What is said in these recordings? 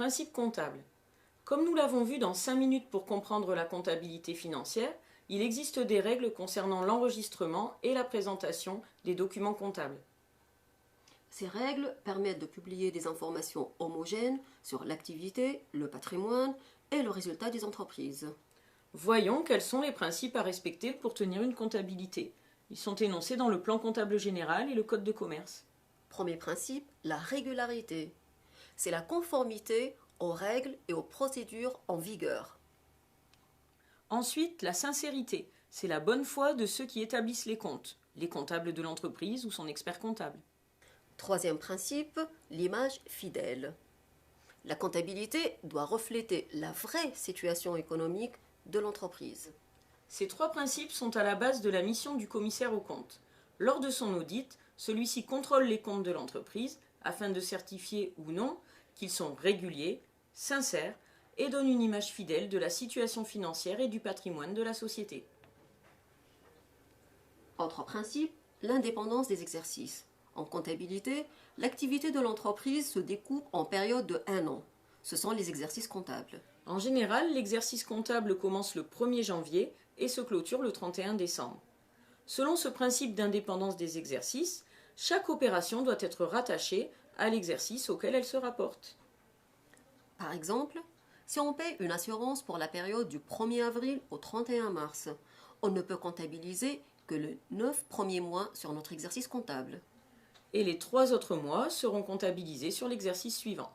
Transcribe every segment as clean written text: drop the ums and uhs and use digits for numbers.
principes comptables. Comme nous l'avons vu dans 5 minutes pour comprendre la comptabilité financière, il existe des règles concernant l'enregistrement et la présentation des documents comptables. Ces règles permettent de publier des informations homogènes sur l'activité, le patrimoine et le résultat des entreprises. Voyons quels sont les principes à respecter pour tenir une comptabilité. Ils sont énoncés dans le plan comptable général et le code de commerce. Premier principe, la régularité. C'est la conformité aux règles et aux procédures en vigueur. Ensuite, la sincérité. C'est la bonne foi de ceux qui établissent les comptes, les comptables de l'entreprise ou son expert comptable. Troisième principe, l'image fidèle. La comptabilité doit refléter la vraie situation économique de l'entreprise. Ces 3 principes sont à la base de la mission du commissaire aux comptes. Lors de son audit, celui-ci contrôle les comptes de l'entreprise afin de certifier ou non qu'ils sont réguliers, sincères et donnent une image fidèle de la situation financière et du patrimoine de la société. Autre principe, l'indépendance des exercices. En comptabilité, l'activité de l'entreprise se découpe en périodes de 1 an. Ce sont les exercices comptables. En général, l'exercice comptable commence le 1er janvier et se clôture le 31 décembre. Selon ce principe d'indépendance des exercices, chaque opération doit être rattachée à l'exercice auquel elle se rapporte. Par exemple, si on paie une assurance pour la période du 1er avril au 31 mars, on ne peut comptabiliser que les 9 premiers mois sur notre exercice comptable. Et les 3 autres mois seront comptabilisés sur l'exercice suivant.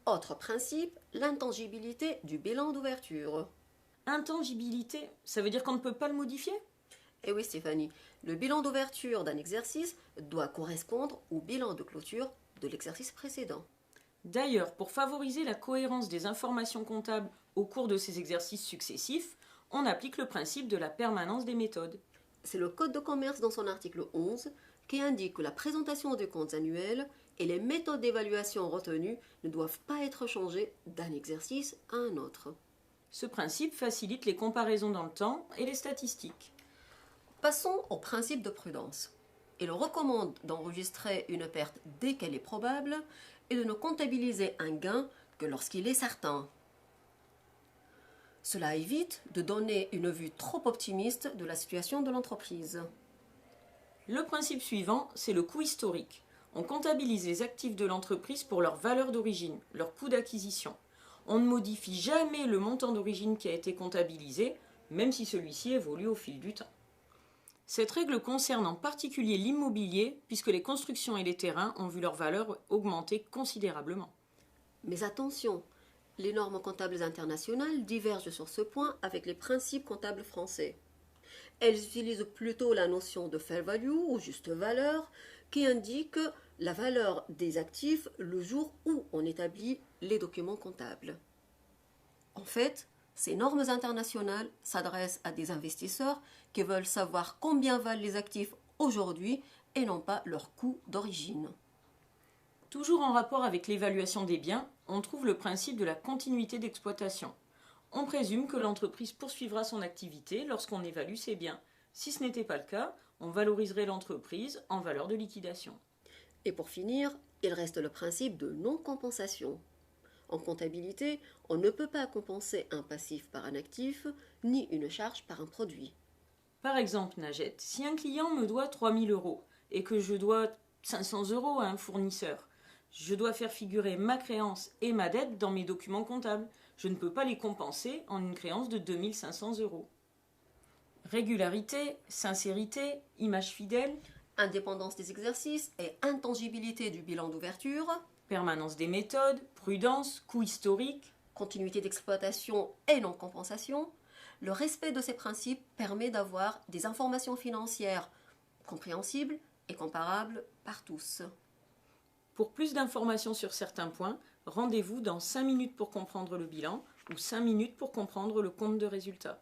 Autre principe, l'intangibilité du bilan d'ouverture. Intangibilité, ça veut dire qu'on ne peut pas le modifier ? Eh oui Stéphanie, le bilan d'ouverture d'un exercice doit correspondre au bilan de clôture de l'exercice précédent. D'ailleurs, pour favoriser la cohérence des informations comptables au cours de ces exercices successifs, on applique le principe de la permanence des méthodes. C'est le Code de commerce dans son article 11 qui indique que la présentation des comptes annuels et les méthodes d'évaluation retenues ne doivent pas être changées d'un exercice à un autre. Ce principe facilite les comparaisons dans le temps et les statistiques. Passons au principe de prudence. Il recommande d'enregistrer une perte dès qu'elle est probable et de ne comptabiliser un gain que lorsqu'il est certain. Cela évite de donner une vue trop optimiste de la situation de l'entreprise. Le principe suivant, c'est le coût historique. On comptabilise les actifs de l'entreprise pour leur valeur d'origine, leur coût d'acquisition. On ne modifie jamais le montant d'origine qui a été comptabilisé, même si celui-ci évolue au fil du temps. Cette règle concerne en particulier l'immobilier, puisque les constructions et les terrains ont vu leur valeur augmenter considérablement. Mais attention, les normes comptables internationales divergent sur ce point avec les principes comptables français. Elles utilisent plutôt la notion de fair value ou juste valeur qui indique la valeur des actifs le jour où on établit les documents comptables. En fait, ces normes internationales s'adressent à des investisseurs qui veulent savoir combien valent les actifs aujourd'hui et non pas leur coût d'origine. Toujours en rapport avec l'évaluation des biens, on trouve le principe de la continuité d'exploitation. On présume que l'entreprise poursuivra son activité lorsqu'on évalue ses biens. Si ce n'était pas le cas, on valoriserait l'entreprise en valeur de liquidation. Et pour finir, il reste le principe de non-compensation. En comptabilité, on ne peut pas compenser un passif par un actif, ni une charge par un produit. Par exemple, Najette, si un client me doit 3 000 € et que je dois 500 € à un fournisseur, je dois faire figurer ma créance et ma dette dans mes documents comptables. Je ne peux pas les compenser en une créance de 2 500 €. Régularité, sincérité, image fidèle, Indépendance des exercices et intangibilité du bilan d'ouverture, permanence des méthodes, prudence, coût historique. continuité d'exploitation et non-compensation, le respect de ces principes permet d'avoir des informations financières compréhensibles et comparables par tous. Pour plus d'informations sur certains points, rendez-vous dans 5 minutes pour comprendre le bilan ou 5 minutes pour comprendre le compte de résultat.